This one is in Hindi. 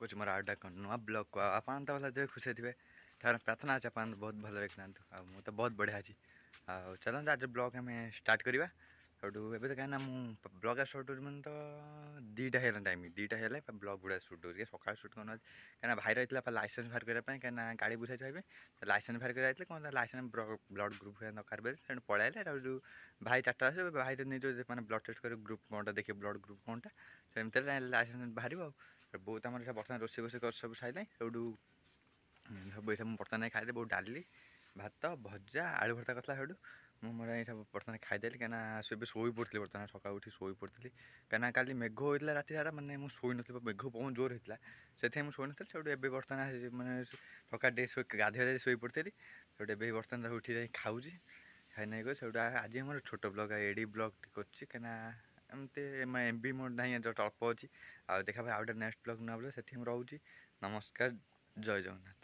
कुछ मोर आउटा नुआ ब्लॉग को आपन तो भले खुशी थे प्रार्थना अच्छे आप बहुत भल रखना मुझे तो बहुत बढ़िया अच्छी चलते आज ब्लॉग आम स्टार्ट करवा सौटू एवं तो कहीं मुझे ब्लॉग सुट मैंने तो दीटा है टाइम दीटा है ब्लॉग गुड़ा सुट हो सका सुट करना कहीं भाई रही है लाइसेंस बाहर करने कहीं गाड़ी बुझा चाहिए लाइसेंस बाहर कर कौन लाइसेंस ब्लड ग्रुप दरकार से पलैले भाई चार्टा आस भाई नहीं मैंने ब्लड टेस्ट कर ग्रुप कौनटा देखिए ब्लड ग्रुप कौनटा सेमती लाइसेंस बाहर बहुत आम बर्तमान रोसे बोसे कर सब सारे सौटू सब ये बर्तमान खाई बहुत डाली भात भजा आलू भर्ता करता सौटू मुझे यहाँ बर्तमान खाईदेली कहीं शोई पड़ी बर्तमान सका उठी शोई पड़ी कहीं काली मेघ होता राति सारा मैंने मुझे शोई नी मेघ बहुत जोर होता से मुझे शोई नी सौटू ए बर्तमान मैंने सका गाधे शोई पड़ी सौटू ए बर्तमान उठी खाऊँ खाई नहीं सौटू आज मोर छोट ब्लग एडी ब्लग करें एमती एमबी मोर ना अल्प अच्छी देखा भाई आउटे नेक्स्ट ब्लग ना बोले से रोचे नमस्कार जय जगन्नाथ।